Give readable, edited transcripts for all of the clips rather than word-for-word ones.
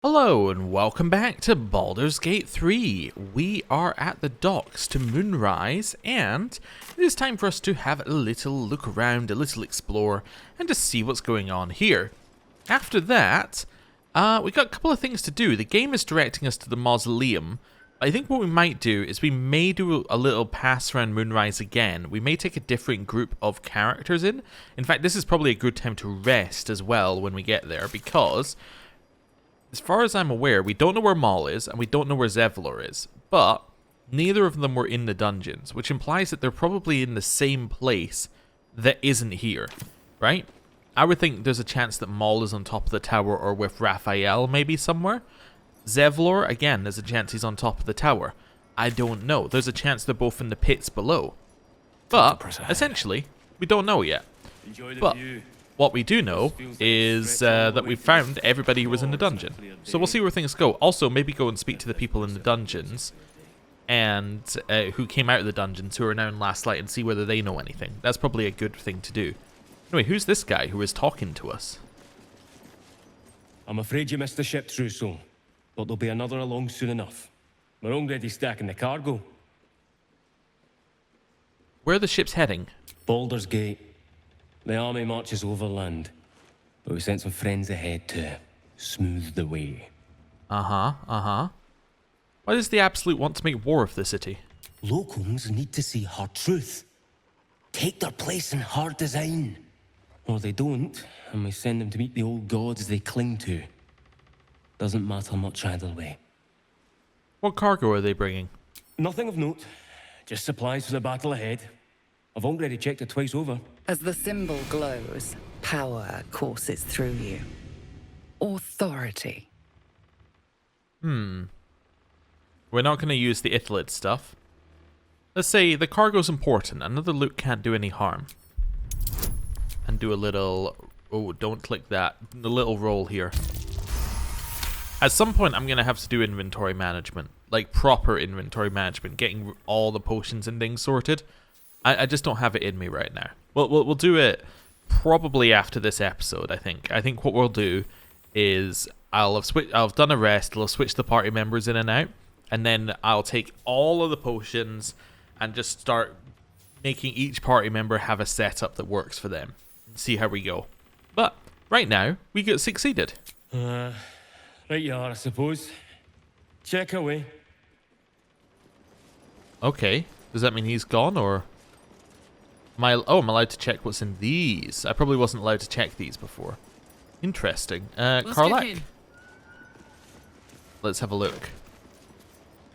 Hello and welcome back to Baldur's Gate 3. We are at the docks to Moonrise and it is time for us to have a little look around, a little explore and to see what's going on here. After that, we got a couple of things to do. The game is directing us to the mausoleum. I think what we might do is we may do a little pass around Moonrise again. We may take a different group of characters in. In fact, this is probably a good time to rest as well when we get there because as far as I'm aware, we don't know where Maul is, and we don't know where Zevlor is, but neither of them were in the dungeons, which implies that they're probably in the same place that isn't here, right? I would think there's a chance that Maul is on top of the tower or with Raphael maybe somewhere. Zevlor, again, there's a chance he's on top of the tower. I don't know. There's a chance they're both in the pits below. But, essentially, we don't know yet. But what we do know is that we've found everybody who was in the dungeon. So we'll see where things go. Also, maybe go and speak to the people in the dungeons and who came out of the dungeons, who are now in Last Light, and see whether they know anything. That's probably a good thing to do. Anyway, who's this guy who is talking to us? I'm afraid you missed the ship, Trousseau, but there'll be another along soon enough. We're already stacking the cargo. Where are the ships heading? Baldur's Gate. The army marches overland, but we sent some friends ahead to smooth the way. Why does the Absolute want to make war of the city? Locals need to see hard truth. Take their place in hard design. Or they don't, and we send them to meet the old gods they cling to. Doesn't matter much either way. What cargo are they bringing? Nothing of note. Just supplies for the battle ahead. I've already checked it twice over. As the symbol glows, power courses through you. Authority. We're not going to use the Ithilid stuff. Let's say the cargo's important. Another loot can't do any harm. And do a little... Oh, don't click that. The little roll here. At some point, I'm going to have to do inventory management. Like, proper inventory management. Getting all the potions and things sorted. I just don't have it in me right now. We'll do it probably after this episode, I think. I think what we'll do is I'll have done a rest, I'll switch the party members in and out, and then I'll take all of the potions and just start making each party member have a setup that works for them. And see how we go. But right now, we get succeeded. Right you are, I suppose. Check away. Okay. Does that mean he's gone, or... I'm allowed to check what's in these. I probably wasn't allowed to check these before. Interesting. Karlach? Let's have a look.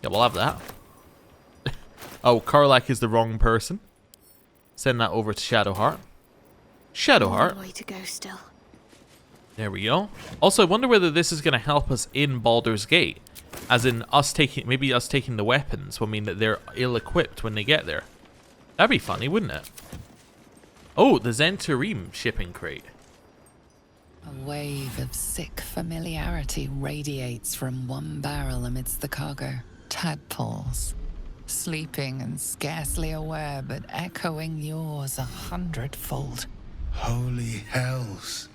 Yeah, we'll have that. Oh, Karlach is the wrong person. Send that over to Shadowheart. Shadowheart. Way to go still. There we go. Also, I wonder whether this is going to help us in Baldur's Gate. As in us taking the weapons will mean that they're ill-equipped when they get there. That'd be funny, wouldn't it? Oh, the Zentarim shipping crate. A wave of sick familiarity radiates from one barrel amidst the cargo. Tadpoles, sleeping and scarcely aware, but echoing yours 100-fold. Holy hells.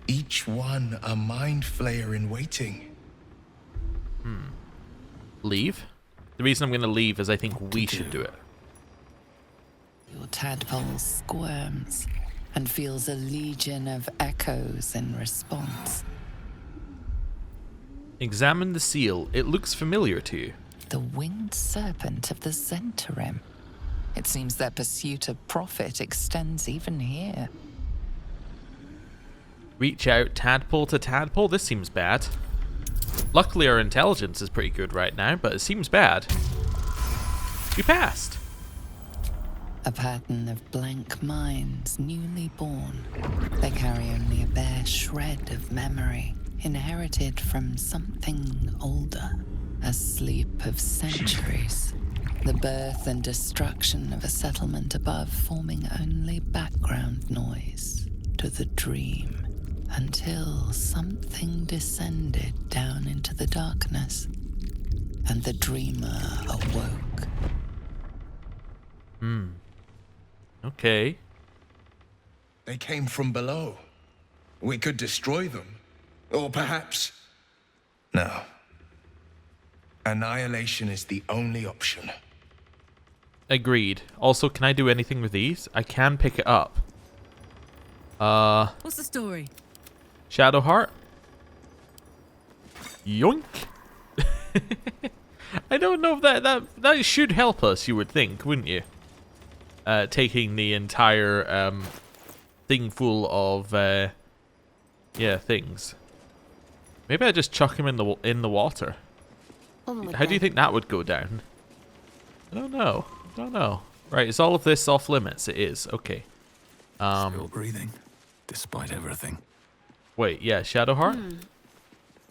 Each one a Mind Flayer in waiting. Leave? The reason I'm going to leave is I think we should do it. Your tadpole squirms and feels a legion of echoes in response. Examine the seal. It looks familiar to you. The winged serpent of the Zentarim. It seems their pursuit of profit extends even here. Reach out tadpole to tadpole? This seems bad. Luckily our intelligence is pretty good right now, but it seems bad. We passed. A pattern of blank minds, newly born. They carry only a bare shred of memory, inherited from something older. A sleep of centuries. The birth and destruction of a settlement above forming only background noise to the dream. Until something descended down into the darkness, and the dreamer awoke. Okay. They came from below. We could destroy them. Or perhaps No. Annihilation is the only option. Agreed. Also, can I do anything with these? I can pick it up. What's the story? Shadow Heart. Yoink. I don't know if that should help us, you would think, wouldn't you? Taking the entire thing full of things. Maybe I just chuck him in the water. How do you think that would go down? I don't know. Right, is all of this off limits? It is. Okay. Still breathing, despite everything. Wait, yeah, Shadowheart?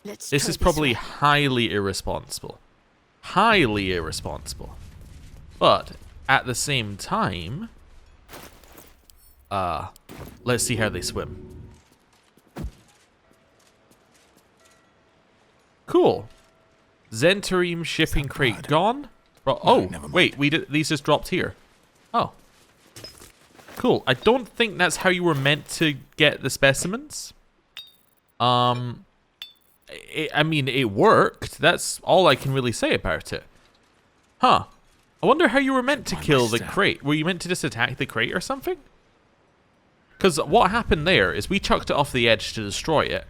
This is probably highly irresponsible. Highly irresponsible. But, at the same time... let's see how they swim. Cool. Zentarim shipping crate bad? gone? No, Oh, never mind. wait, these just dropped here. Oh. Cool. I don't think that's how you were meant to get the specimens. I mean, it worked. That's all I can really say about it. Huh. I wonder how you were meant to kill the crate. Were you meant to just attack the crate or something? Because what happened there is we chucked it off the edge to destroy it.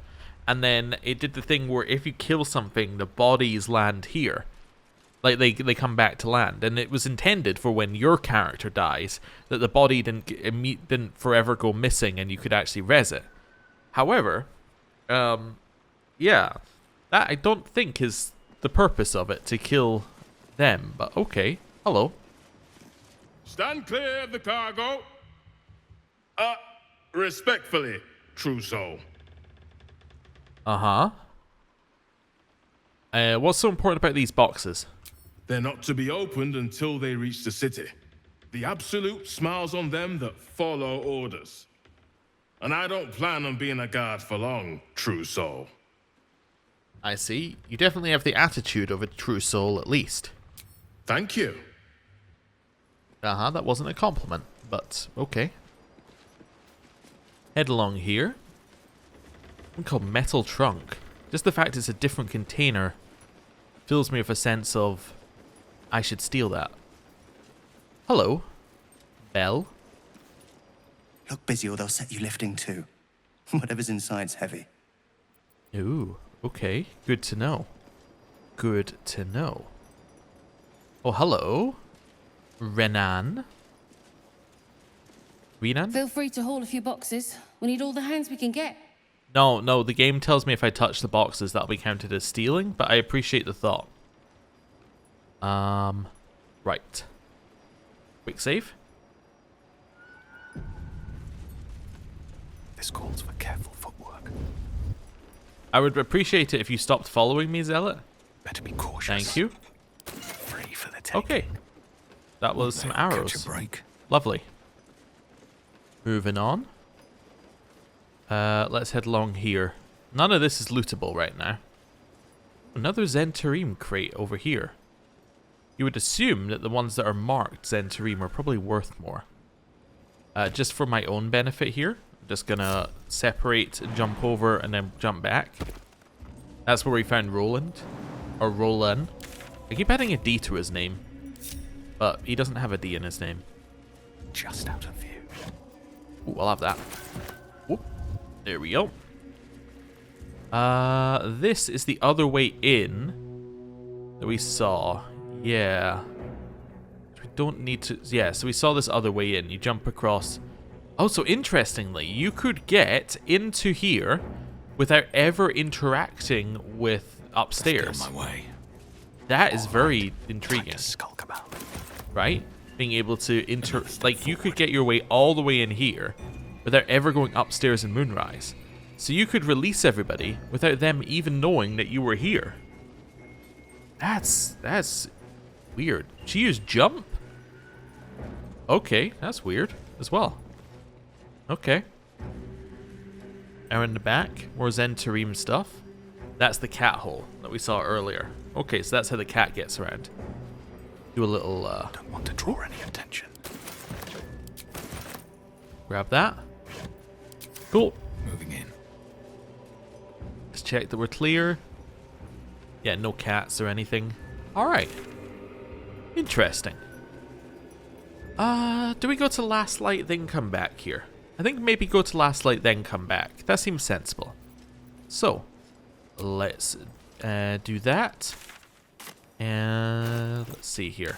And then it did the thing where if you kill something, the bodies land here. Like, they come back to land. And it was intended for when your character dies, that the body didn't forever go missing and you could actually res it. However, yeah, that I don't think is the purpose of it, to kill them. But okay, hello. Stand clear of the cargo. Respectfully, true soul. Uh-huh. What's so important about these boxes? They're not to be opened until they reach the city. The Absolute smiles on them that follow orders. And I don't plan on being a guard for long, true soul. I see. You definitely have the attitude of a true soul, at least. Thank you. Uh-huh, that wasn't a compliment, but okay. Head along here. One called Metal Trunk. Just the fact it's a different container fills me with a sense of I should steal that. Hello, Belle. Look busy or they'll set you lifting too. Whatever's inside's heavy. Ooh, okay. Good to know. Good to know. Oh, hello. Renan. Renan? Feel free to haul a few boxes. We need all the hands we can get. No, the game tells me if I touch the boxes that'll be counted as stealing, but I appreciate the thought. Right. Quick save. This calls for careful footwork. I would appreciate it if you stopped following me, Zealot. Better be cautious. Thank you. Free for the taking. Okay. That was some Catch a arrows. break. Lovely. Moving on. Let's head along here. None of this is lootable right now. Another Zentarim crate over here. You would assume that the ones that are marked Zentarim are probably worth more. Just for my own benefit here, I'm just gonna separate, jump over, and then jump back. That's where we found Roland. Or Roland. I keep adding a D to his name. But he doesn't have a D in his name. Just out of view. Ooh, I'll have that. Whoop. There we go. This is the other way in that we saw. Yeah. We don't need to... Yeah, so we saw this other way in. You jump across. Oh, so interestingly, you could get into here without ever interacting with upstairs. Still my way. That is very Time intriguing, to skulk about. right? Being able to like, you could get your way all the way in here without ever going upstairs in Moonrise. So you could release everybody without them even knowing that you were here. That's weird. She used jump? Okay, that's weird as well. Okay. Now in the back, more Zentarim stuff. That's the cat hole that we saw earlier. Okay, so that's how the cat gets around. Do a little, Don't want to draw any attention. grab that. Cool. Moving in. Just check that we're clear. Yeah, no cats or anything. Alright. Interesting. Do we go to Last Light, then come back here? I think maybe go to Last Light, then come back. That seems sensible. So, let's do that. And let's see here.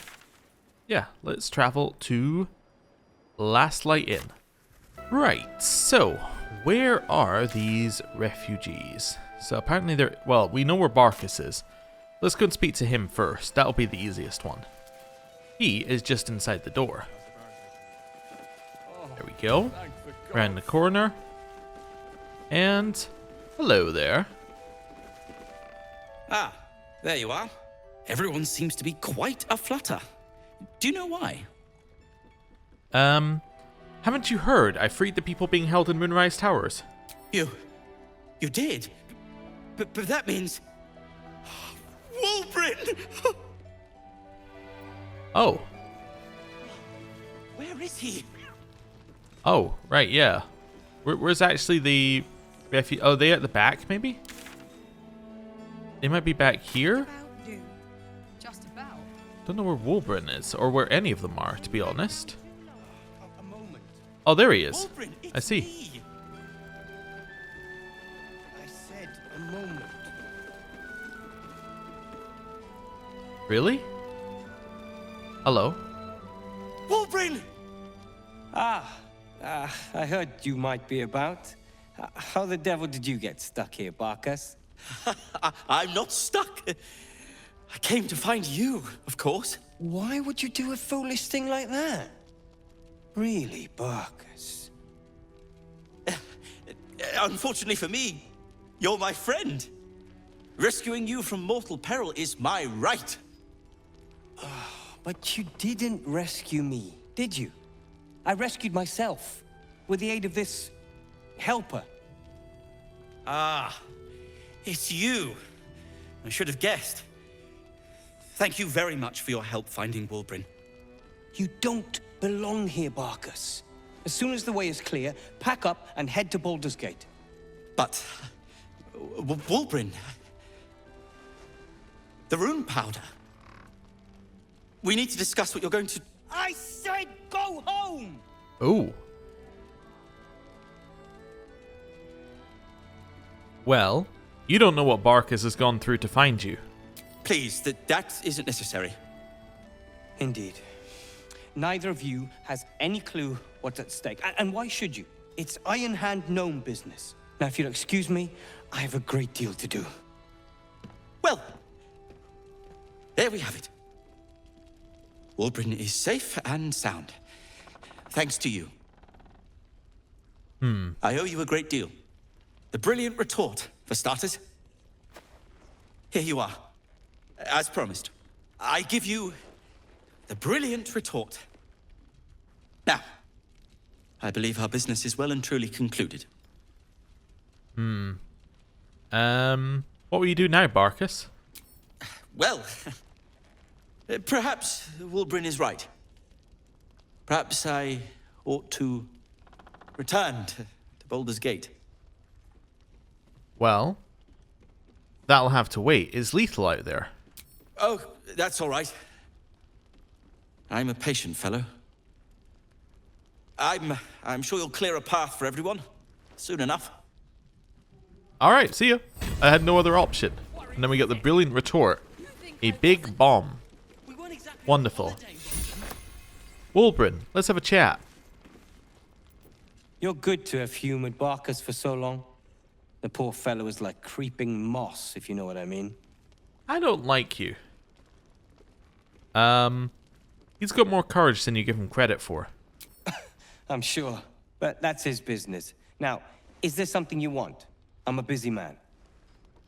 Yeah, let's travel to Last Light Inn. Right, so where are these refugees? So apparently they're, well, we know where Barcus is. Let's go and speak to him first. That'll be the easiest one. He is just inside the door. There we go. Around the corner. And hello there. Ah, there you are. Everyone seems to be quite aflutter. Do you know why? Haven't you heard? I freed the people being held in Moonrise Towers. You did? But that means... Wulbrin! Oh. Where is he? Oh, right, yeah. Where's actually the refuge? Oh, they at the back, maybe? They might be back here? Just about. Don't know where Wulbrin is, or where any of them are, to be honest. Oh, there he is. Wulbrin, it's I see. me. I said a moment. Really? Hello? Wulbrin! I heard you might be about. How the devil did you get stuck here, Barcus? I'm not stuck. I came to find you, of course. Why would you do a foolish thing like that? Really, Barcus? Unfortunately for me, you're my friend. Rescuing you from mortal peril is my right. But you didn't rescue me, did you? I rescued myself with the aid of this helper. Ah, it's you. I should have guessed. Thank you very much for your help finding Wulbrin. You don't belong here, Barcus. As soon as the way is clear, pack up and head to Baldur's Gate. But... Wulbrin... The rune powder... We need to discuss what you're going to... I said go home! Oh. Well, you don't know what Barcus has gone through to find you. Please, that isn't necessary. Indeed. Neither of you has any clue what's at stake. And why should you? It's Iron Hand gnome business. Now, if you'll excuse me, I have a great deal to do. Well, there we have it. Wulbrin is safe and sound. Thanks to you. I owe you a great deal. The brilliant retort, for starters. Here you are. As promised, I give you the brilliant retort. Now, I believe our business is well and truly concluded. What will you do now, Barcus? Well, perhaps Wulbrin is right. Perhaps I ought to return to Baldur's Gate. Well, that'll have to wait. Is lethal out there? Oh, that's all right. I'm a patient fellow. I'm sure you'll clear a path for everyone soon enough. All right, see ya. I had no other option. And then we got the brilliant retort. A big bomb. Wonderful. Wulbrin, let's have a chat. You're good to have humored Barcus for so long. The poor fellow is like creeping moss, if you know what I mean. I don't like you. He's got more courage than you give him credit for. I'm sure, but that's his business. Now, is there something you want? I'm a busy man.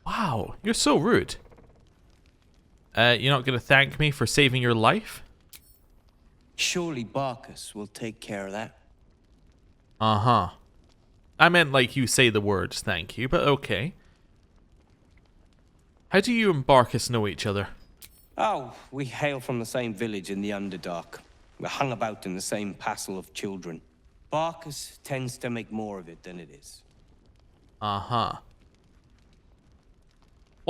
Wow, you're so rude. You're not gonna thank me for saving your life? Surely Barcus will take care of that. Uh-huh. I meant like you say the words thank you, but okay. How do you and Barcus know each other? Oh, we hail from the same village in the Underdark. We're hung about in the same passel of children. Barcus tends to make more of it than it is. Uh-huh.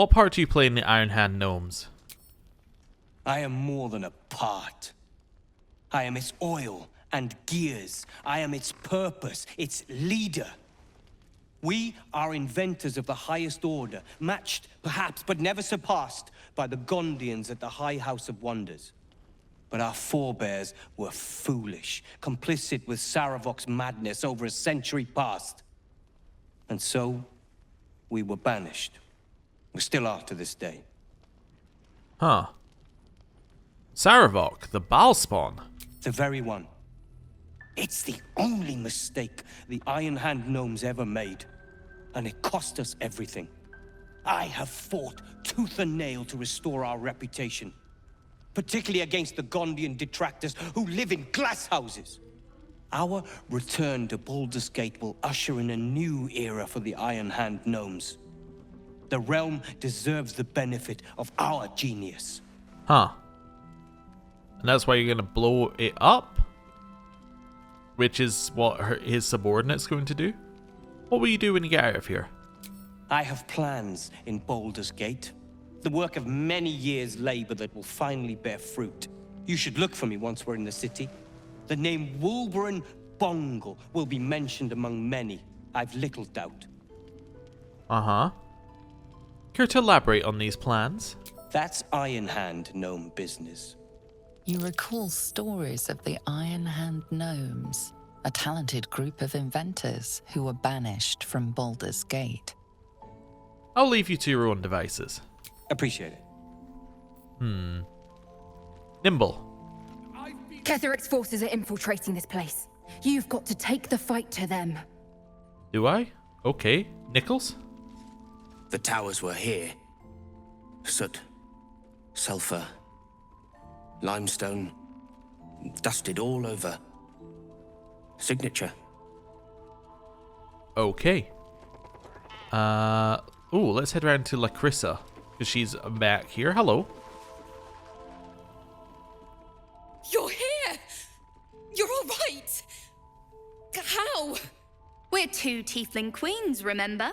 what part do you play in the Iron Hand Gnomes? I am more than a part. I am its oil and gears. I am its purpose, its leader. We are inventors of the highest order, matched, perhaps, but never surpassed by the Gondians at the High House of Wonders. But our forebears were foolish, complicit with Saravok's madness over a century past. And so, we were banished. We still are to this day. Huh. Saravok, the Balspawn. The very one. It's the only mistake the Iron Hand Gnomes ever made. And it cost us everything. I have fought tooth and nail to restore our reputation. Particularly against the Gondian detractors who live in glass houses. Our return to Baldur's Gate will usher in a new era for the Iron Hand Gnomes. The realm deserves the benefit of our genius. Huh. And that's why you're going to blow it up? Which is what his subordinate's going to do? What will you do when you get out of here? I have plans in Baldur's Gate. The work of many years' labor that will finally bear fruit. You should look for me once we're in the city. The name Wulbren Bongle will be mentioned among many. I've little doubt. Uh-huh. Care to elaborate on these plans? That's Iron Hand Gnome business. You recall stories of the Iron Hand Gnomes, a talented group of inventors who were banished from Baldur's Gate. I'll leave you to your own devices. Appreciate it. Nimble. Ketheric's forces are infiltrating this place. You've got to take the fight to them. Do I? Okay. Nichols? The towers were here. Soot, sulfur, limestone, dusted all over. Signature. Okay. Let's head around to Lacrissa, because she's back here. Hello. You're here! You're all right! How? We're two Tiefling queens, remember?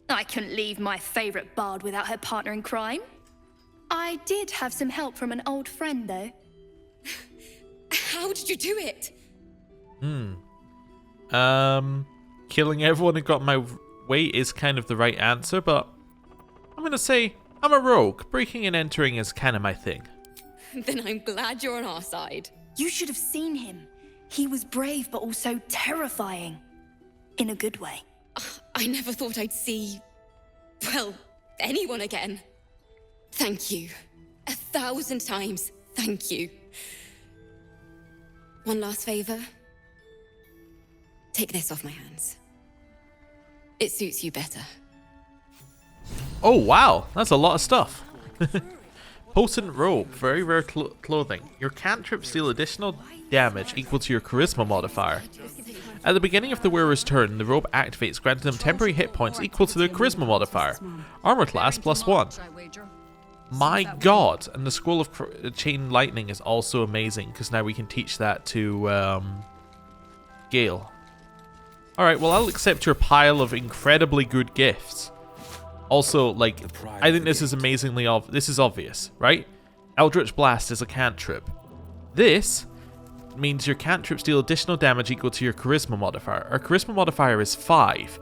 I couldn't leave my favourite bard without her partner in crime. I did have some help from an old friend, though. How did you do it? Killing everyone who got in my way is kind of the right answer, but I'm gonna say I'm a rogue. Breaking and entering is kind of my thing. Then I'm glad you're on our side. You should have seen him. He was brave, but also terrifying. In a good way. I never thought I'd see, well, anyone again. Thank you. 1,000 times, thank you. One last favor. Take this off my hands. It suits you better. Oh, wow. That's a lot of stuff. Potent robe. Very rare clothing. Your cantrips deal additional damage equal to your charisma modifier. At the beginning of the wearer's turn, the robe activates, granting them temporary hit points equal to their charisma modifier. Armor class +1. My god. And the scroll of chain lightning is also amazing, because now we can teach that to Gale. Alright, well, I'll accept your pile of incredibly good gifts. Also, like, I think this is amazingly this is obvious, right? Eldritch Blast is a cantrip. This means your cantrips deal additional damage equal to your charisma modifier. Our charisma modifier is 5.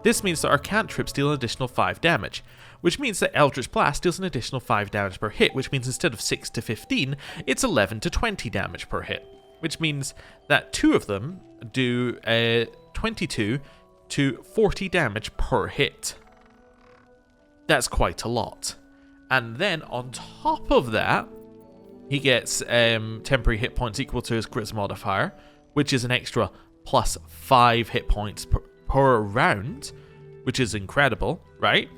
This means that our cantrips deal an additional 5 damage, which means that Eldritch Blast deals an additional 5 damage per hit, which means instead of 6 to 15, it's 11 to 20 damage per hit, which means that 2 of them do 22 to 40 damage per hit. That's quite a lot. And then on top of that, he gets temporary hit points equal to his charisma modifier, which is an extra +5 hit points per round, which is incredible, right?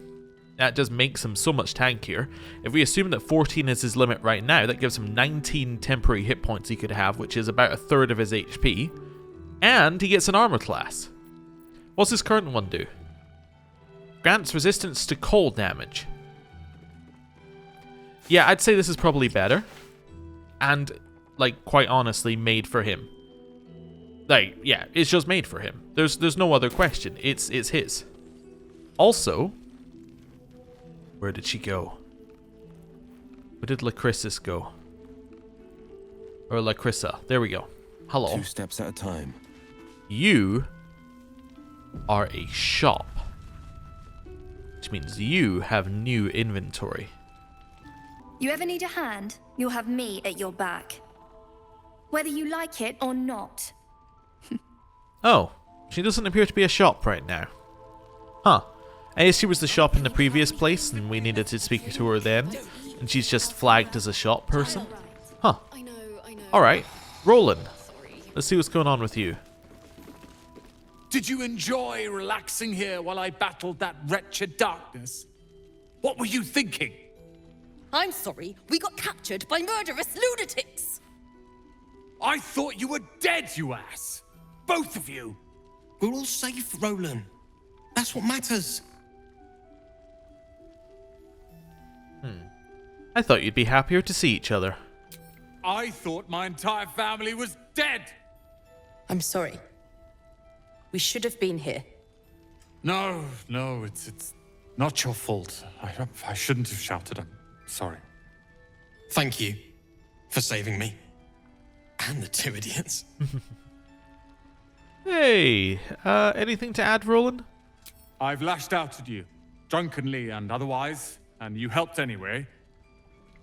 That just makes him so much tankier. If we assume that 14 is his limit right now, that gives him 19 temporary hit points he could have, which is about a third of his HP. And he gets an armor class. What's his current one do? Grants resistance to cold damage. Yeah, I'd say this is probably better. And, like, quite honestly, made for him. Like, yeah, it's just made for him. There's no other question. It's his. Also, Where did she go? Where did Lacrissus go? Or Lacrissa. There we go. Hello. 2 steps at a time. You are a shop. Which means you have new inventory. You ever need a hand, you'll have me at your back. Whether you like it or not. Oh, she doesn't appear to be a shop right now. Huh. I guess she was the shop in the previous place and we needed to speak to her then. And she's just flagged as a shop person. Huh. Alright. Roland. Let's see what's going on with you. Did you enjoy relaxing here while I battled that wretched darkness? What were you thinking? I'm sorry, we got captured by murderous lunatics. I thought you were dead, you ass! Both of you! We're all safe, Roland. That's what matters. I thought you'd be happier to see each other. I thought my entire family was dead! I'm sorry. We should have been here. No, it's not your fault. I shouldn't have shouted. I'm sorry. Thank you for saving me. And the 2 idiots. Hey, anything to add, Roland? I've lashed out at you, drunkenly and otherwise, and you helped anyway.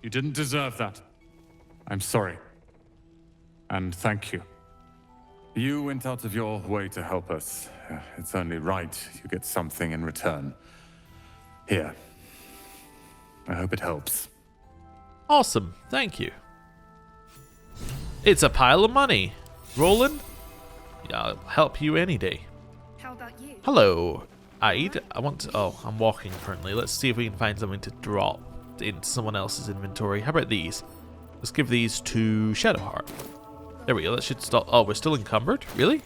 You didn't deserve that. I'm sorry. And thank you. You went out of your way to help us. It's only right you get something in return. Here. I hope it helps. Awesome, thank you. It's a pile of money. Roland? Yeah, I'll help you any day. How about you? Hello, Ide. I want to... Oh, I'm walking currently. Let's see if we can find something to drop in someone else's inventory. How about these? Let's give these to Shadowheart. There we go, that should stop. Oh, we're still encumbered? Really?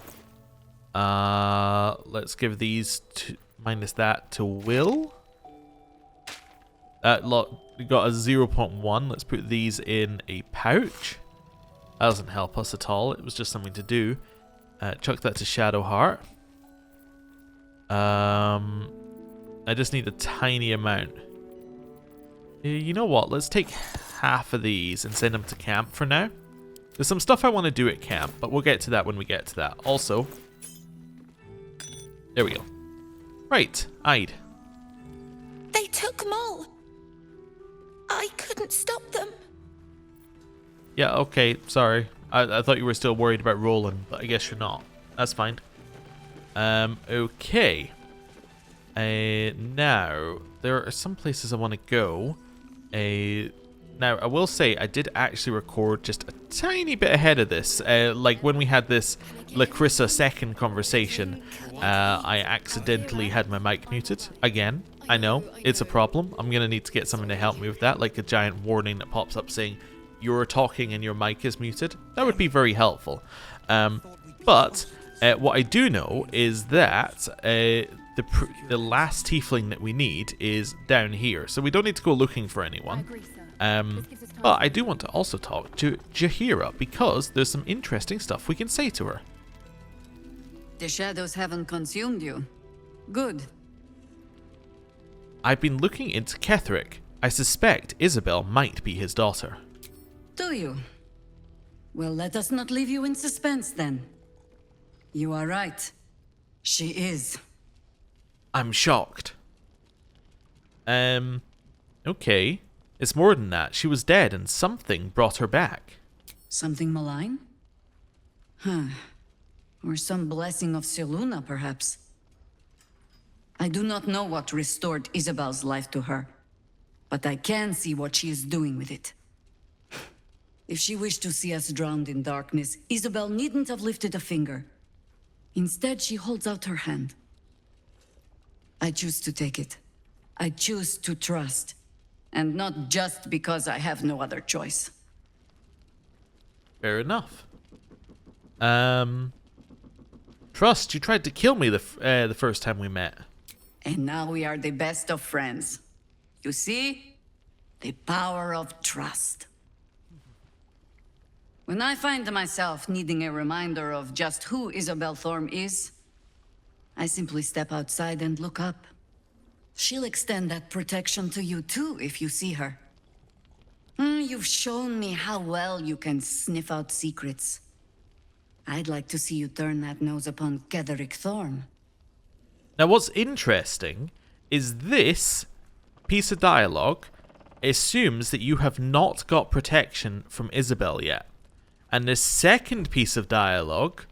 Let's give these to... minus that to Will. That lot, we got a 0.1. Let's put these in a pouch. That doesn't help us at all. It was just something to do. Chuck that to Shadowheart. I just need a tiny amount. You know what? Let's take half of these and send them to camp for now. There's some stuff I want to do at camp, but we'll get to that when we get to that. Also, there we go. Right, Ide. They took Mull. I couldn't stop them. Yeah, okay, sorry. I thought you were still worried about Roland, but I guess you're not. That's fine. Okay. Now, there are some places I want to go. Now, I will say I did actually record just a tiny bit ahead of this. Like when we had this Lacrissa second conversation, I accidentally had my mic muted. Again, I know, it's a problem. I'm going to need to get something to help me with that, like a giant warning that pops up saying, you're talking and your mic is muted. That would be very helpful. But what I do know is that the last tiefling that we need is down here. So we don't need to go looking for anyone. But I do want to also talk to Jaheira because there's some interesting stuff we can say to her. The shadows haven't consumed you. Good. I've been looking into Ketheric. I suspect Isabel might be his daughter. Do you? Well, let us not leave you in suspense then. You are right. She is. I'm shocked. Okay. It's more than that. She was dead and something brought her back. Something malign? Huh. Or some blessing of Seluna, perhaps. I do not know what restored Isabel's life to her, but I can see what she is doing with it. If she wished to see us drowned in darkness, Isabel needn't have lifted a finger. Instead, she holds out her hand. I choose to take it. I choose to trust. And not just because I have no other choice. Fair enough. Trust, you tried to kill me the first time we met. And now we are the best of friends. You see? The power of trust. When I find myself needing a reminder of just who Isabel Thorm is, I simply step outside and look up. She'll extend that protection to you too if you see her. You've shown me how well you can sniff out secrets. I'd like to see you turn that nose upon Ketheric Thorn. Now what's interesting is this piece of dialogue assumes that you have not got protection from Isabel yet. And the second piece of dialogue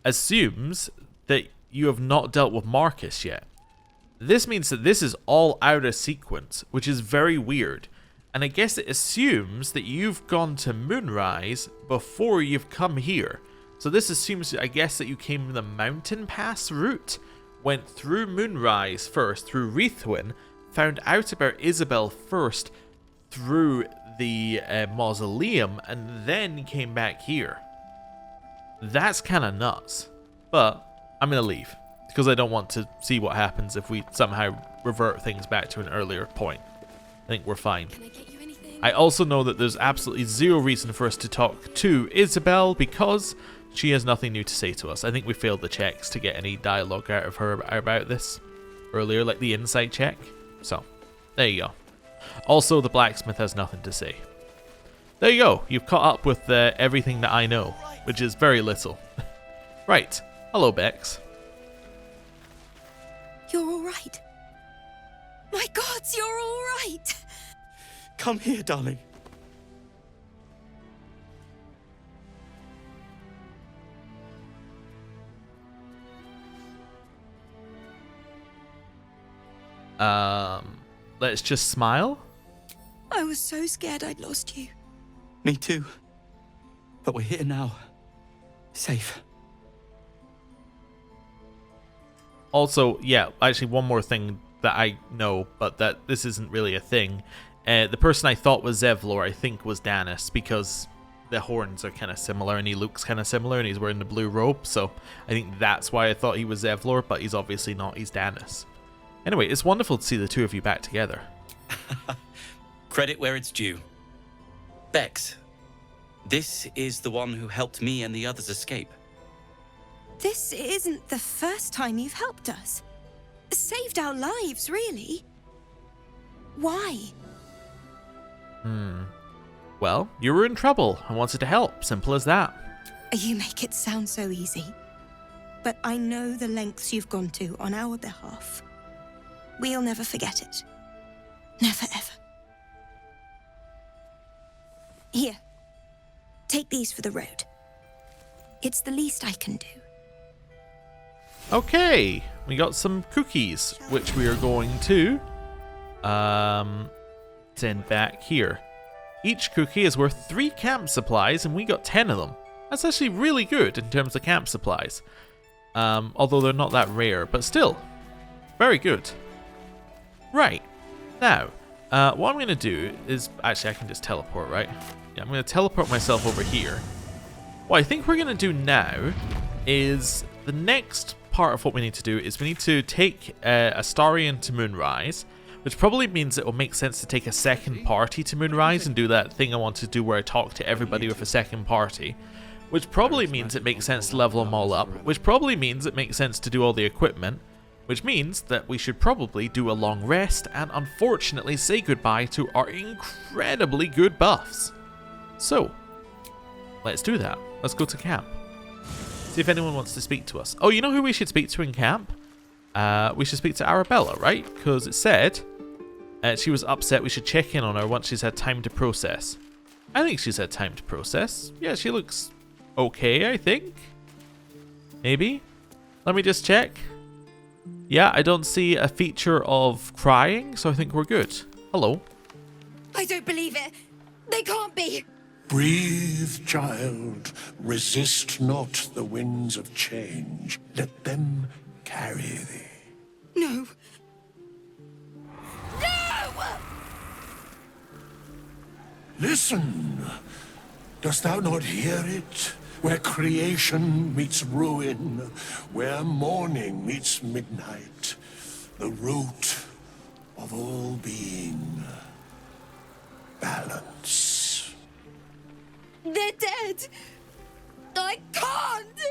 assumes that you have not dealt with Marcus yet. This means that this is all out of sequence, which is very weird. And I guess it assumes that you've gone to Moonrise before you've come here. So this assumes, I guess, that you came the mountain pass route, went through Moonrise first, through Reithwin, found out about Isabel first through the mausoleum, and then came back here. That's kind of nuts. But I'm going to leave, because I don't want to see what happens if we somehow revert things back to an earlier point. I think we're fine. I also know that there's absolutely zero reason for us to talk to Isabel because she has nothing new to say to us. I think we failed the checks to get any dialogue out of her about this earlier, like the insight check. So, there you go. Also, the blacksmith has nothing to say. There you go. You've caught up with everything that I know, which is very little. Right. Hello, Bex. You're all right. My gods, you're all right. Come here, darling. Let's just smile. I was so scared I'd lost you. Me too. But we're here now. Safe. Also, yeah, actually one more thing that I know, but that this isn't really a thing. The person I thought was Zevlor, I think was Danis, because the horns are kind of similar and he looks kind of similar and he's wearing the blue robe, so I think that's why I thought he was Zevlor, but he's obviously not, he's Danis. Anyway, it's wonderful to see the two of you back together. Credit where it's due. Bex, this is the one who helped me and the others escape. This isn't the first time you've helped us. Saved our lives, really. Why? Well, you were in trouble and wanted to help. Simple as that. You make it sound so easy. But I know the lengths you've gone to on our behalf. We'll never forget it. Never, ever. Here. Take these for the road. It's the least I can do. Okay, we got some cookies, which we are going to send back here. Each cookie is worth 3 camp supplies, and we got 10 of them. That's actually really good in terms of camp supplies. Although they're not that rare, but still, very good. Right, now, what I'm going to do is, actually I can just teleport, right? Yeah, I'm going to teleport myself over here. What I think we're going to do now is the next part of what we need to do is we need to take Astarion to Moonrise, which probably means it will make sense to take a second party to Moonrise and do that thing I want to do where I talk to everybody with a second party, which probably means it makes sense to level them all up, which probably means it makes sense to do all the equipment, which means that we should probably do a long rest and unfortunately say goodbye to our incredibly good buffs. So, let's do that. Let's go to camp. See if anyone wants to speak to us. Oh, you know who we should speak to in camp? We should speak to Arabella, right? Because it said she was upset we should check in on her once she's had time to process. I think she's had time to process. Yeah, she looks okay, I think. Maybe? Let me just check. Yeah, I don't see a feature of crying, so I think we're good. Hello. I don't believe it. They can't be. Breathe, child. Resist not the winds of change. Let them carry thee. No. No! Listen. Dost thou not hear it? Where creation meets ruin, where morning meets midnight, the root of all being. Balance. They're dead. I can't.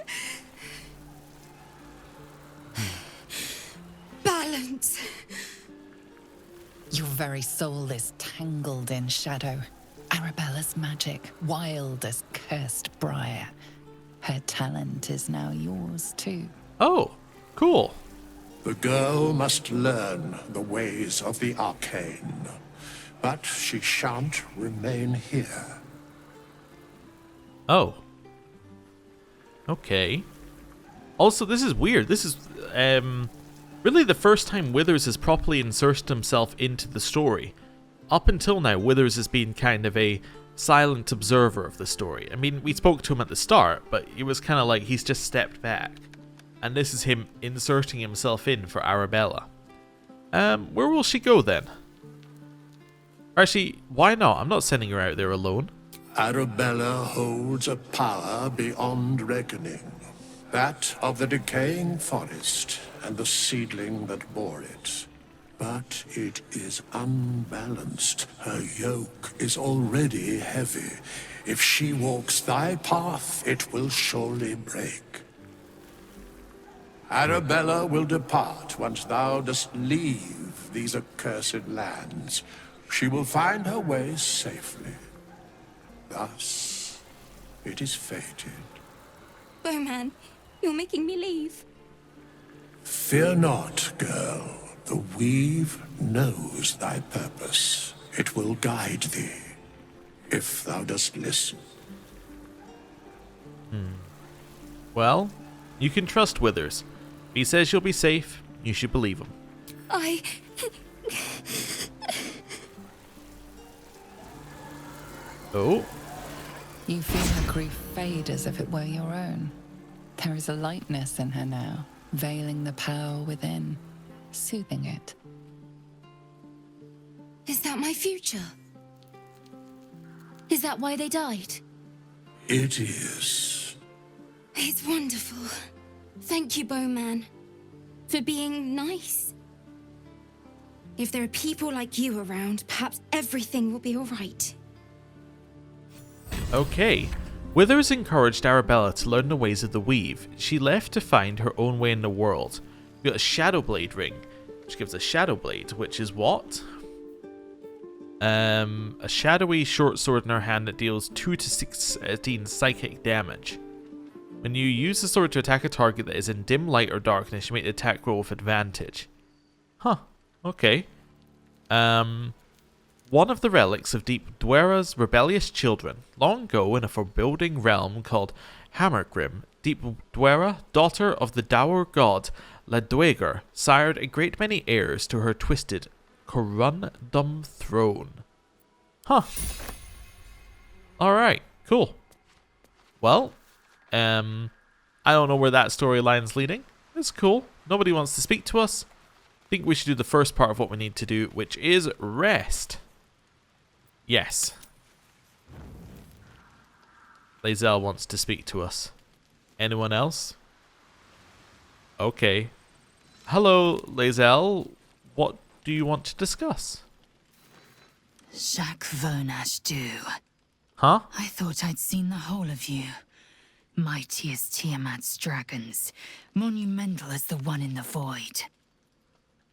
Balance. very soul is tangled in shadow. Arabella's magic, wild as cursed briar. Her talent is now yours too. Oh, cool. The girl must learn the ways of the arcane, but she shan't remain here. Oh. Okay. Also, this is weird. This is really the first time Withers has properly inserted himself into the story. Up until now, Withers has been kind of a silent observer of the story. I mean, we spoke to him at the start, but it was kind of like he's just stepped back. And this is him inserting himself in for Arabella. Where will she go then? Actually, why not? I'm not sending her out there alone. Arabella holds a power beyond reckoning. That of the decaying forest and the seedling that bore it. But it is unbalanced. Her yoke is already heavy. If she walks thy path, it will surely break. Arabella will depart once thou dost leave these accursed lands. She will find her way safely. Thus, it is fated. Bowman, you're making me leave. Fear not, girl. The weave knows thy purpose. It will guide thee, if thou dost listen. Well, you can trust Withers. If he says you'll be safe, you should believe him. Oh. You feel her grief fade as if it were your own. There is a lightness in her now, veiling the power within, soothing it. Is that my future? Is that why they died? It is. It's wonderful. Thank you, Bowman, for being nice. If there are people like you around, perhaps everything will be all right. Okay. Withers encouraged Arabella to learn the ways of the weave. She left to find her own way in the world. We got a Shadow Blade ring, which gives a Shadow Blade, which is what? A shadowy short sword in her hand that deals 2 to 16 psychic damage. When you use the sword to attack a target that is in dim light or darkness, you make the attack roll with advantage. Huh. Okay. One of the relics of Deep Dwera's rebellious children. Long ago, in a foreboding realm called Hammergrim, Deep Dwera, daughter of the dour god Ledweger, sired a great many heirs to her twisted Corundum throne. Huh. Alright, cool. Well, I don't know where that storyline's leading. It's cool. Nobody wants to speak to us. I think we should do the first part of what we need to do, which is rest. Yes. Lae'zel wants to speak to us. Anyone else? Okay. Hello, Lae'zel. What do you want to discuss? Jacques Vernash do. Huh? I thought I'd seen the whole of you. Mighty as Tiamat's dragons, monumental as the one in the void.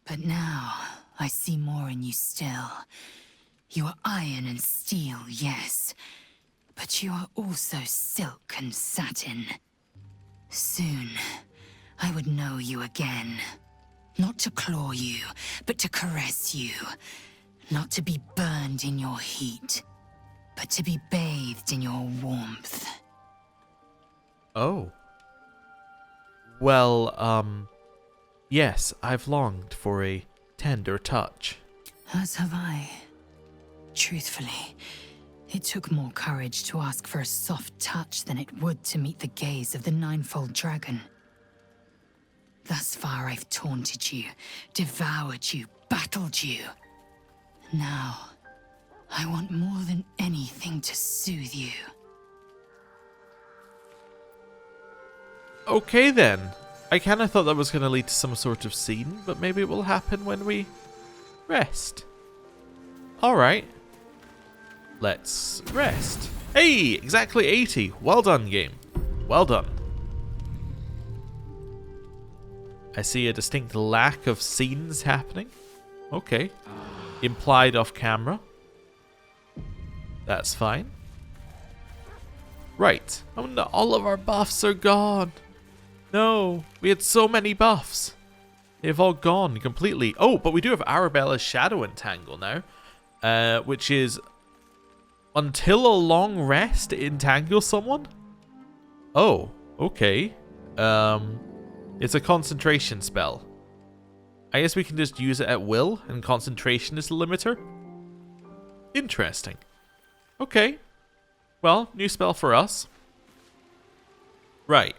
But now, I see more in you still. You are iron and steel, yes, but you are also silk and satin. Soon, I would know you again. Not to claw you, but to caress you. Not to be burned in your heat, but to be bathed in your warmth. Oh. Well, yes, I've longed for a tender touch. As have I. Truthfully, it took more courage to ask for a soft touch than it would to meet the gaze of the ninefold dragon. Thus far I've taunted you, devoured you, battled you. Now, I want more than anything to soothe you. Okay then. I kind of thought that was going to lead to some sort of scene, but maybe it will happen when we rest. Alright. Let's rest. Hey, exactly 80. Well done, game. Well done. I see a distinct lack of scenes happening. Okay. implied off camera. That's fine. Right. Oh no, all of our buffs are gone. No, we had so many buffs. They've all gone completely. Oh, but we do have Arabella's Shadow Entangle now, which is until a long rest, entangle someone. Oh, okay. It's a concentration spell. I guess we can just use it at will, and concentration is the limiter. Interesting. Okay. Well, new spell for us. Right.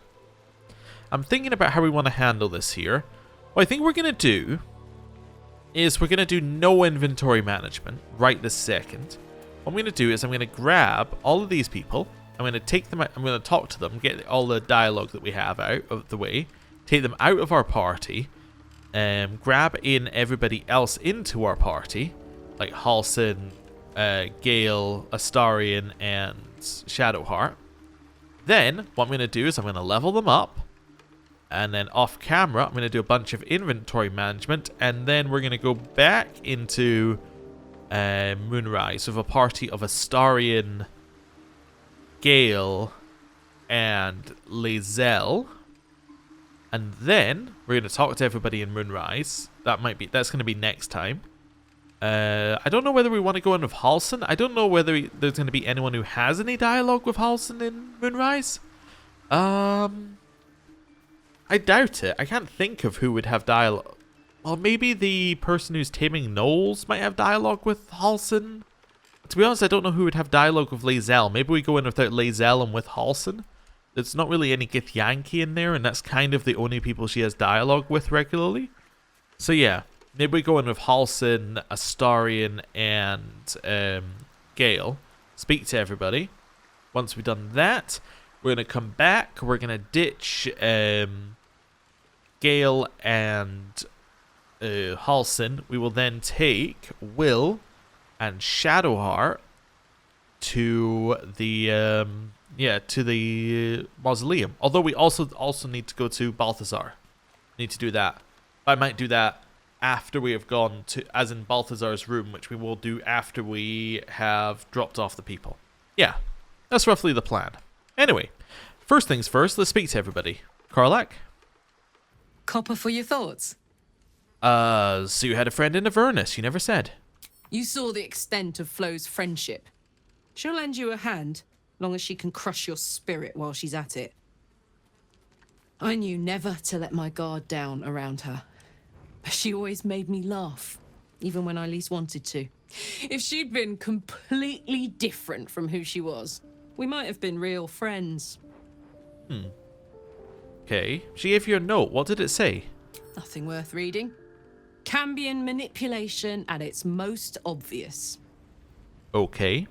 I'm thinking about how we want to handle this here. What I think we're going to do is we're going to do no inventory management right this second. What I'm going to do is I'm going to grab all of these people. I'm going to take them out. I'm going to talk to them, get all the dialogue that we have out of the way, take them out of our party, grab in everybody else into our party, like Halsin, Gale, Astarion, and Shadowheart. Then what I'm going to do is I'm going to level them up, and then off camera I'm going to do a bunch of inventory management, and then we're going to go back into Moonrise with a party of Astarion, Gale, and Lae'zel. And then we're going to talk to everybody in Moonrise. That's going to be next time. I don't know whether we want to go in with Halsin. I don't know whether there's going to be anyone who has any dialogue with Halsin in Moonrise. I doubt it. I can't think of who would have dialogue. Well, maybe the person who's taming gnolls might have dialogue with Halsin. To be honest, I don't know who would have dialogue with Lae'zel. Maybe we go in without Lae'zel and with Halsin. There's not really any Githyanki in there, and that's kind of the only people she has dialogue with regularly. So yeah, maybe we go in with Halsin, Astarion, and Gale. Speak to everybody. Once we've done that, we're going to come back. We're going to ditch Gale and Halsin. We will then take Will and Shadowheart to the mausoleum. Although we also need to go to Balthazar. Need to do that. I might do that after we have gone to, as in Balthazar's room, which we will do after we have dropped off the people. Yeah, that's roughly the plan. Anyway, first things first, let's speak to everybody. Karlak? Copper for your thoughts? So you had a friend in Avernus, you never said. You saw the extent of Flo's friendship. She'll lend you a hand, long as she can crush your spirit while she's at it. I knew never to let my guard down around her. She always made me laugh, even when I least wanted to. If she'd been completely different from who she was, we might have been real friends. Okay. She gave you a note. What did it say? Nothing worth reading. Cambion manipulation at its most obvious. Okay.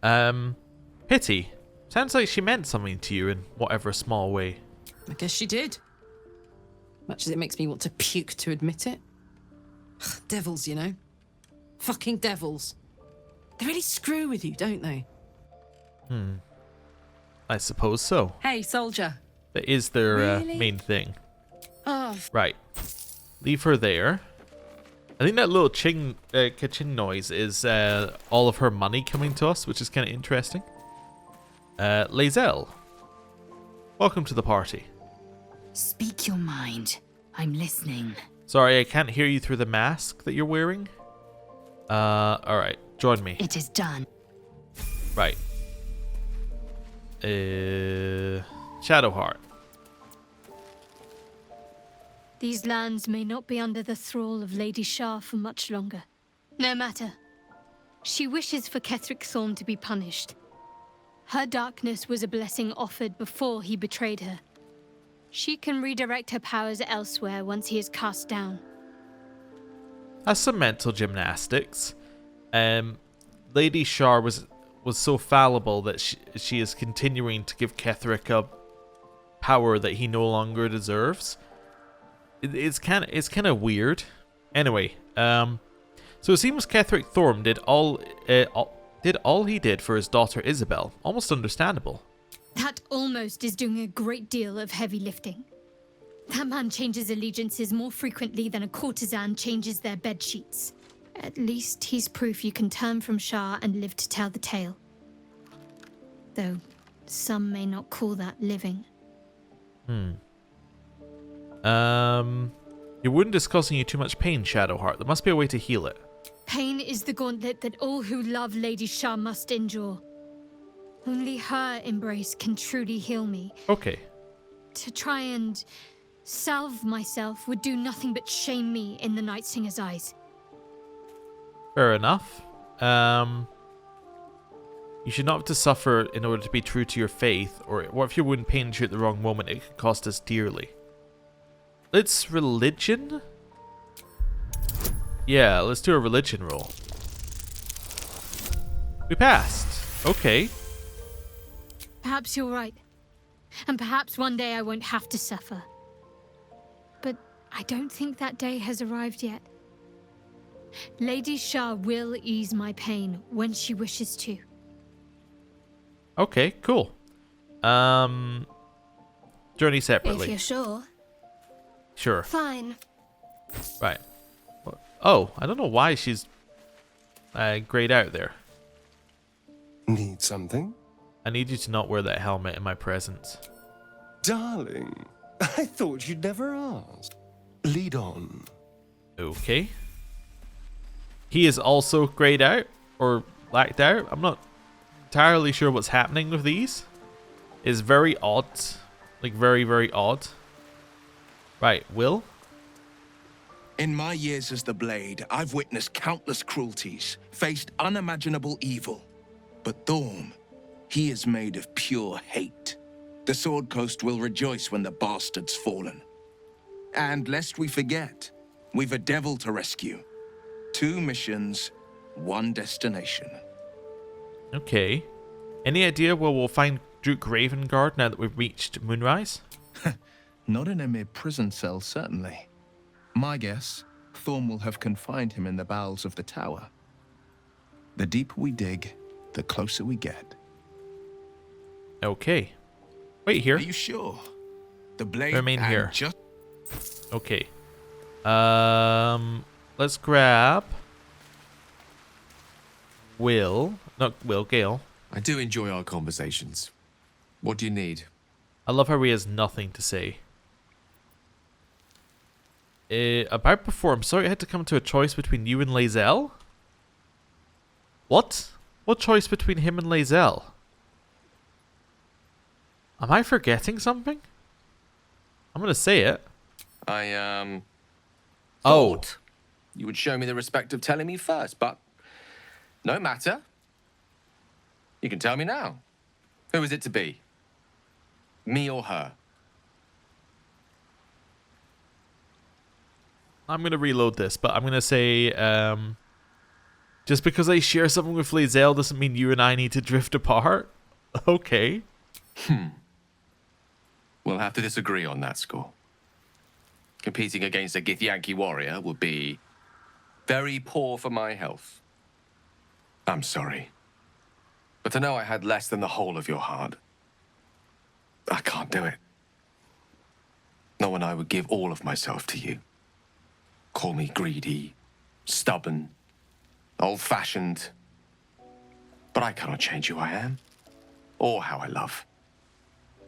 Pity. Sounds like she meant something to you in whatever small way. I guess she did. Much as it makes me want to puke to admit it. Devils, you know. Fucking devils. They really screw with you, don't they? I suppose so. Hey, soldier. That is their Really? main thing. Oh, Right. Leave her there. I think that little ka-ching noise is all of her money coming to us, which is kind of interesting. Lae'zel, welcome to the party. Speak your mind. I'm listening. Sorry, I can't hear you through the mask that you're wearing. Alright, join me. It is done. Right. Shadowheart. These lands may not be under the thrall of Lady Shah for much longer. No matter. She wishes for Ketheric Thorn to be punished. Her darkness was a blessing offered before he betrayed her. She can redirect her powers elsewhere once he is cast down. That's some mental gymnastics. Lady Shah was so fallible that she is continuing to give Ketheric a power that he no longer deserves. It's kind of weird. Anyway, so it seems Ketheric Thorn did all he did for his daughter Isabel. Almost understandable. That almost is doing a great deal of heavy lifting. That man changes allegiances more frequently than a courtesan changes their bed sheets. At least he's proof you can turn from Shah and live to tell the tale. Though some may not call that living. Your wound is causing you too much pain, Shadowheart. There must be a way to heal it. Pain is the gauntlet that all who love Lady Shah must endure. Only her embrace can truly heal me. Okay. To try and salve myself would do nothing but shame me in the Night Singer's eyes. Fair enough. You should not have to suffer in order to be true to your faith, or what if your wound pains you at the wrong moment? It could cost us dearly. Let's religion? Yeah, let's do a religion roll. We passed. Okay. Perhaps you're right. And perhaps one day I won't have to suffer. But I don't think that day has arrived yet. Lady Shah will ease my pain when she wishes to. Okay, cool. Journey separately. If you're sure. Sure. Fine. Right. Oh, I don't know why she's grayed out there. Need something? I need you to not wear that helmet in my presence. Darling, I thought you'd never ask. Lead on. Okay. He is also grayed out, or blacked out. I'm not entirely sure what's happening with these. It's very odd. Like, very, very odd. Right, Will? In my years as the Blade, I've witnessed countless cruelties, faced unimaginable evil. But Thorm, he is made of pure hate. The Sword Coast will rejoice when the bastard's fallen. And lest we forget, we've a devil to rescue. 2 missions, 1 destination. Okay. Any idea where we'll find Duke Ravengard now that we've reached Moonrise? Not in a mere prison cell, certainly. My guess, Thorm will have confined him in the bowels of the tower. The deeper we dig, the closer we get. Okay. Wait here. Are you sure? The Blade remain here. Just okay. Let's grab Will. Not Will, Gale. I do enjoy our conversations. What do you need? I love how he has nothing to say. About before, I'm sorry I had to come to a choice between you and Lae'zel? What? What choice between him and Lae'zel? Am I forgetting something? I'm gonna say it. I, Oh. thought you would show me the respect of telling me first, but no matter. You can tell me now. Who is it to be? Me or her? I'm going to reload this, but I'm going to say, just because I share something with Lae'zel doesn't mean you and I need to drift apart. Okay. We'll have to disagree on that score. Competing against a Githyanki warrior would be very poor for my health. I'm sorry. But to know I had less than the whole of your heart, I can't do it. No one I would give all of myself to you. Call me greedy, stubborn, old-fashioned. But I cannot change who I am, or how I love.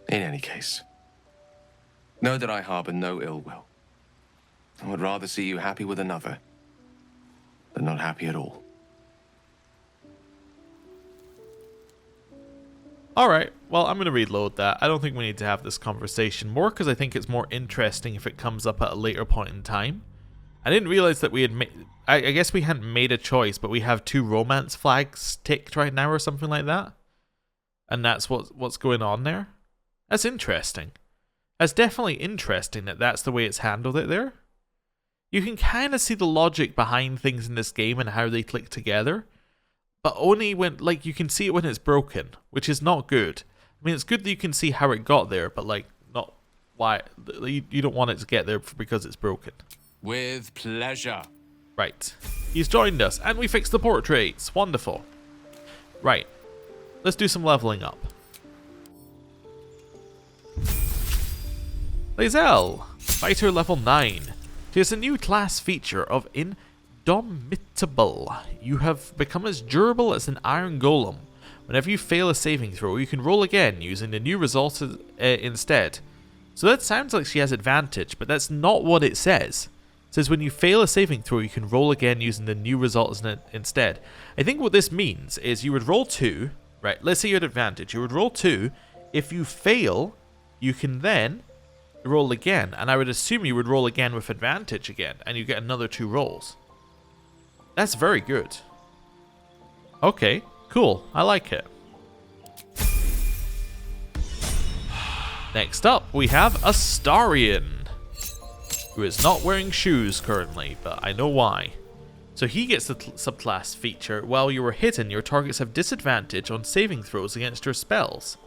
In any case, know that I harbor no ill will. I would rather see you happy with another than not happy at all. Alright, well, I'm going to reload that. I don't think we need to have this conversation more, because I think it's more interesting if it comes up at a later point in time. I didn't realize that we had made... I guess we hadn't made a choice, but we have 2 romance flags ticked right now or something like that. And that's what's going on there. That's interesting. That's definitely interesting that that's the way it's handled it there. You can kind of see the logic behind things in this game and how they click together. But only when, like, you can see it when it's broken, which is not good. I mean, it's good that you can see how it got there, but, like, not why. You don't want it to get there because it's broken. With pleasure. Right. He's joined us, and we fixed the portraits. Wonderful. Right. Let's do some leveling up. Lae'zel, Fighter level 9. There's a new class feature of Indomitable. You have become as durable as an iron golem. Whenever you fail a saving throw, you can roll again using the new result instead. So that sounds like she has advantage, but that's not what it says. It says when you fail a saving throw, you can roll again using the new result instead. I think what this means is you would roll 2, right? Let's say you had advantage. You would roll 2. If you fail, you can then roll again. And I would assume you would roll again with advantage again, and you get another 2 rolls. That's very good. Okay, cool. I like it. Next up, we have Astarion, who is not wearing shoes currently, but I know why. So he gets the subclass feature. While you are hidden, your targets have disadvantage on saving throws against your spells.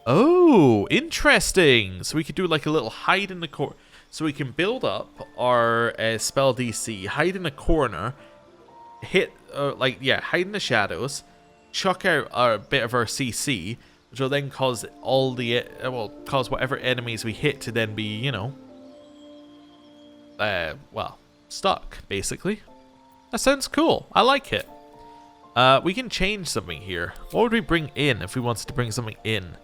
Oh, interesting. So we could do like a little hide in the corner. So we can build up our spell DC, hide in a corner, hide in the shadows, chuck out a bit of our CC, which will then cause cause whatever enemies we hit to then be, you know, stuck, basically. That sounds cool. I like it. We can change something here. What would we bring in if we wanted to bring something in?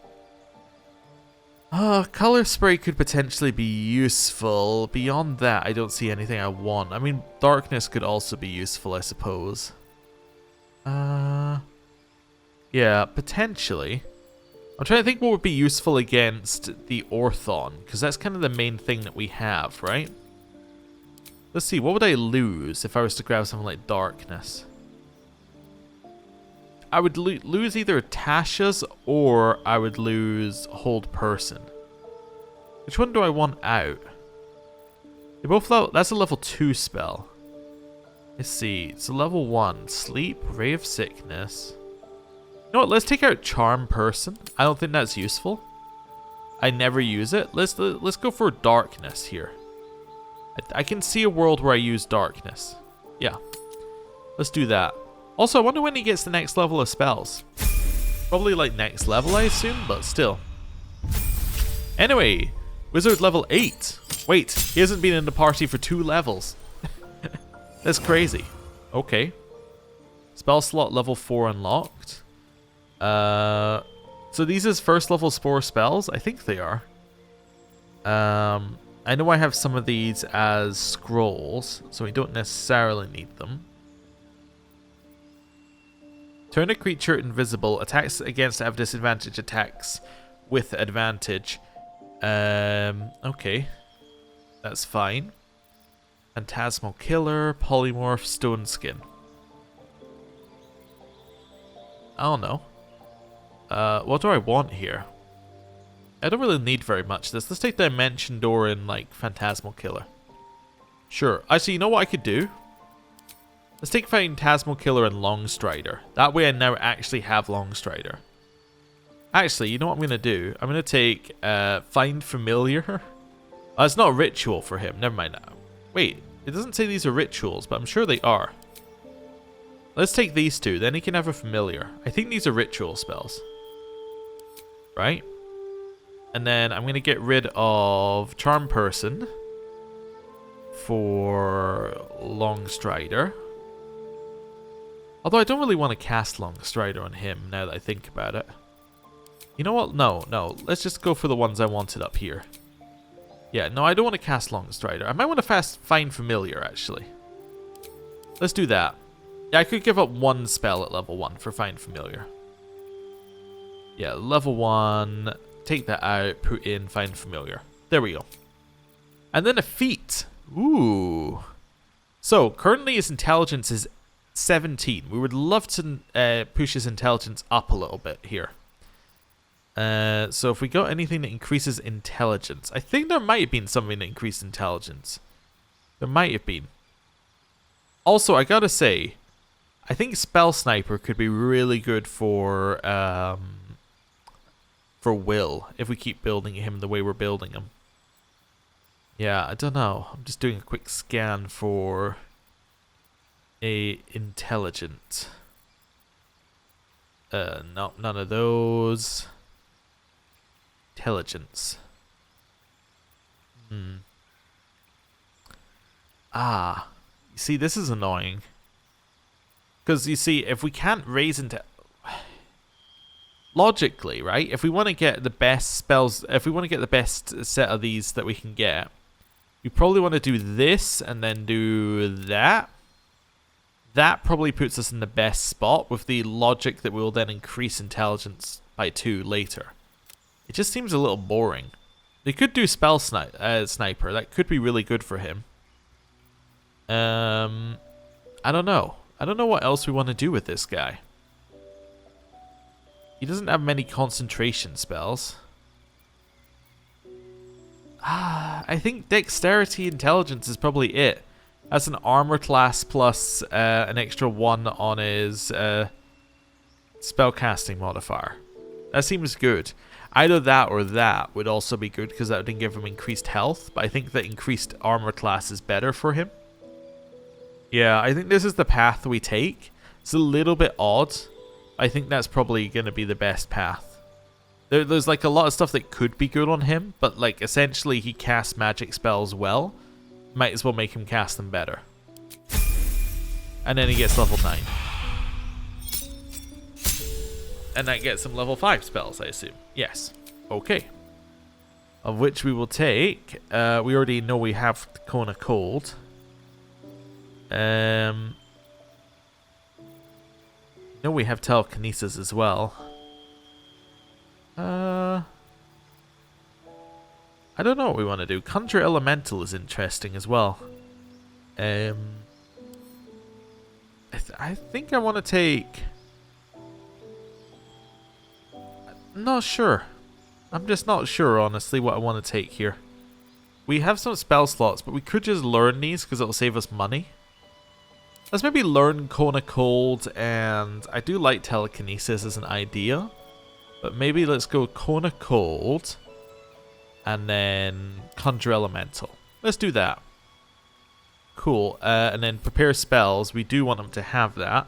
Color spray could potentially be useful. Beyond that, I don't see anything I want. I mean, darkness could also be useful, I suppose. Yeah, potentially. I'm trying to think what would be useful against the Orthon, because that's kind of the main thing that we have, right? Let's see, what would I lose if I was to grab something like darkness? I would lose either Tasha's or I would lose Hold Person. Which one do I want out? They both that's a level 2 spell. Let's see, it's a level 1. Sleep, Ray of Sickness. You know what, let's take out Charm Person. I don't think that's useful. I never use it. Let's go for Darkness here. I can see a world where I use Darkness. Yeah. Let's do that. Also, I wonder when he gets the next level of spells. Probably like next level, I assume, but still. Anyway, Wizard level 8. Wait, he hasn't been in the party for 2 levels. That's crazy. Okay. Spell slot level 4 unlocked. So these is first level spore spells? I think they are. I know I have some of these as scrolls, so we don't necessarily need them. Turn a creature invisible. Attacks against have disadvantage. Attacks with advantage. Okay. That's fine. Phantasmal Killer, Polymorph, Stone Skin. I don't know. What do I want here? I don't really need very much of this. Let's take Dimension Door and, like, Phantasmal Killer. Sure. Actually, you know what I could do? Let's take Phantasmal Killer and Longstrider. That way I now actually have Longstrider. Actually, you know what I'm going to do? I'm going to take Find Familiar. It's not a ritual for him. Never mind. Wait, it doesn't say these are rituals, but I'm sure they are. Let's take these two. Then he can have a Familiar. I think these are ritual spells. Right? And then I'm going to get rid of Charm Person for Longstrider. Although I don't really want to cast Longstrider on him now that I think about it. You know what? No. Let's just go for the ones I wanted up here. Yeah, no, I don't want to cast Longstrider. I might want to Find Familiar, actually. Let's do that. Yeah, I could give up 1 spell at level 1 for Find Familiar. Yeah, level 1. Take that out, put in Find Familiar. There we go. And then a feat. Ooh. So, currently his intelligence is 17. We would love to push his intelligence up a little bit here. So if we got anything that increases intelligence. I think there might have been something that increased intelligence. There might have been. Also, I gotta say, I think Spell Sniper could be really good for Will, if we keep building him the way we're building him. Yeah, I don't know. I'm just doing a quick scan for a intelligent. No, none of those. Intelligence. See, this is annoying. Because, you see, if we can't raise into... Logically, right? If we want to get the best spells... If we want to get the best set of these that we can get, we probably want to do this and then do that. That probably puts us in the best spot with the logic that we will then increase intelligence by 2 later. It just seems a little boring. They could do spell sniper. That could be really good for him. I don't know. I don't know what else we want to do with this guy. He doesn't have many concentration spells. I think dexterity intelligence is probably it. That's an armor class plus an extra 1 on his spellcasting modifier. That seems good. Either that or that would also be good because that would give him increased health. But I think that increased armor class is better for him. Yeah, I think this is the path we take. It's a little bit odd. I think that's probably going to be the best path. There's like a lot of stuff that could be good on him, but like essentially he casts magic spells well. Might as well make him cast them better. And then he gets level 9. And that gets him level 5 spells, I assume. Yes. Okay. Of which we will take... we already know we have Cone of Cold. No, we have telekinesis as well. I don't know what we want to do. Conjure Elemental is interesting as well. I think I want to take... I'm not sure. I'm just not sure, honestly, what I want to take here. We have some spell slots, but we could just learn these because it'll save us money. Let's maybe learn Cone of Cold, and I do like telekinesis as an idea. But maybe let's go Cone of Cold, and then Conjure Elemental. Let's do that. Cool. And then prepare spells. We do want him to have that,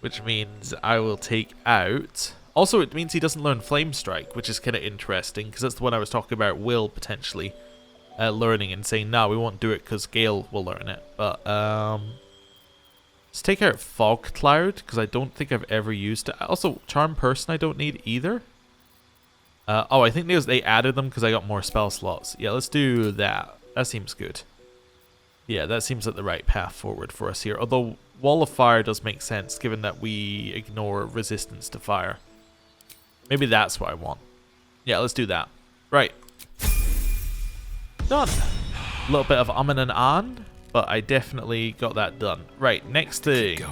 which means I will take out... Also, it means he doesn't learn Flame Strike, which is kind of interesting, because that's the one I was talking about Will potentially learning and saying, no, we won't do it because Gale will learn it. But, let's take out Fog Cloud, because I don't think I've ever used it. Also, Charm Person I don't need either. Oh, I think they added them because I got more spell slots. Yeah, let's do that. That seems good. Yeah, that seems like the right path forward for us here. Although, Wall of Fire does make sense, given that we ignore resistance to fire. Maybe that's what I want. Yeah, let's do that. Right. Done. A little bit of and ahn, but I definitely got that done. Right, next thing.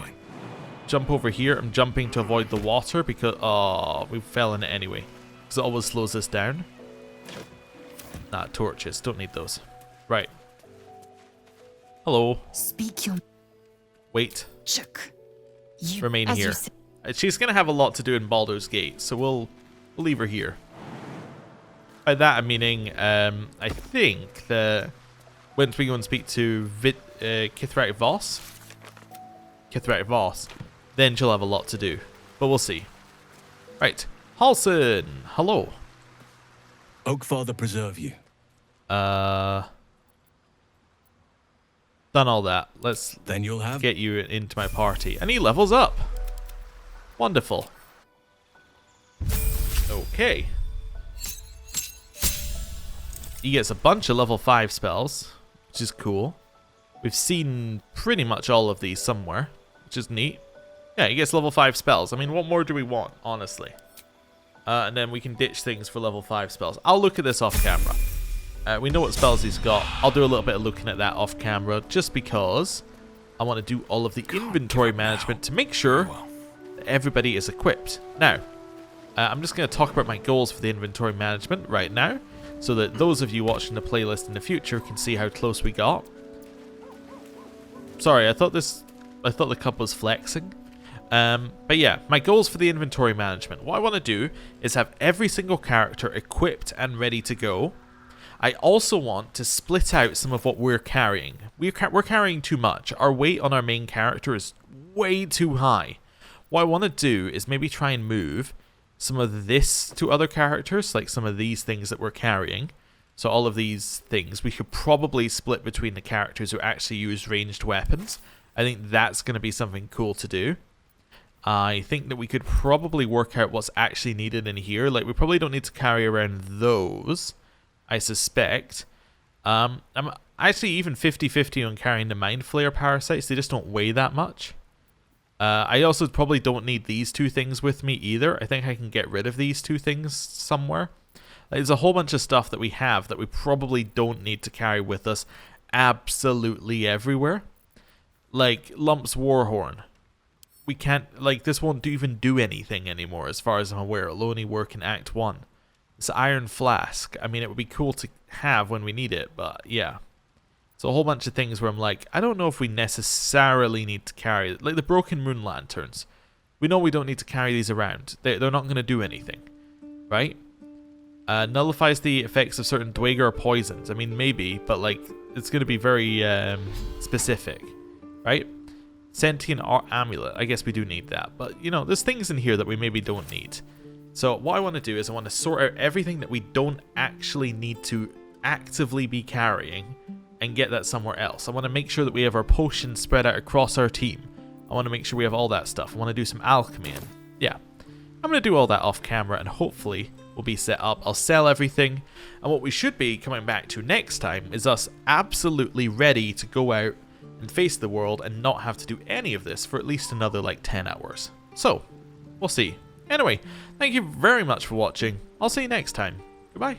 Jump over here. I'm jumping to avoid the water because... Oh, we fell in it anyway. Because it always slows us down. Nah, torches. Don't need those. Right. Hello. Speak your... Wait. Chuck. Remain here. She's going to have a lot to do in Baldur's Gate, so we'll leave her here. By that I'm meaning, I think that once we go and speak to Kithrak Voss, then she'll have a lot to do. But we'll see. Right. Halson, hello. Oakfather preserve you. Done all that. Let's then you'll have get you into my party. And he levels up. Wonderful. Okay. He gets a bunch of level 5 spells, which is cool. We've seen pretty much all of these somewhere, which is neat. Yeah, he gets level 5 spells. I mean, what more do we want, honestly? And then we can ditch things for level 5 spells. I'll look at this off camera. We know what spells he's got. I'll do a little bit of looking at that off camera, just because I want to do all of the inventory management to make sure that everybody is equipped. Now, I'm just going to talk about my goals for the inventory management right now, so that those of you watching the playlist in the future can see how close we got. Sorry, I thought the cup was flexing. But yeah, my goals for the inventory management. What I want to do is have every single character equipped and ready to go. I also want to split out some of what we're carrying. We're carrying too much. Our weight on our main character is way too high. What I want to do is maybe try and move some of this to other characters, like some of these things that we're carrying, So all of these things we could probably split between the characters who actually use ranged weapons. I think that's going to be something cool to do. I think that we could probably work out what's actually needed in here. Like, we probably don't need to carry around those, I suspect. I'm actually even 50-50 on carrying the Mind Flayer parasites. They just don't weigh that much. I also probably don't need these two things with me either. I think I can get rid of these two things somewhere. There's a whole bunch of stuff that we have that we probably don't need to carry with us absolutely everywhere. Like Lump's Warhorn. We can't, like, this won't even do anything anymore as far as I'm aware. It'll only work in Act 1. This Iron Flask. I mean, it would be cool to have when we need it, but yeah. So a whole bunch of things where I'm like, I don't know if we necessarily need to carry it. Like the Broken Moon Lanterns. We know we don't need to carry these around. They're not going to do anything. Right? Nullifies the effects of certain Dweger poisons. I mean, maybe, but like, it's going to be very specific. Right? Sentient Amulet. I guess we do need that. But, you know, there's things in here that we maybe don't need. So what I want to do is I want to sort out everything that we don't actually need to actively be carrying and get that somewhere else. I want to make sure that we have our potions spread out across our team. I want to make sure we have all that stuff. I want to do some alchemy and yeah. I'm going to do all that off camera and hopefully we'll be set up. I'll sell everything. And what we should be coming back to next time is us absolutely ready to go out and face the world and not have to do any of this for at least another like 10 hours. So, we'll see. Anyway, thank you very much for watching. I'll see you next time. Goodbye.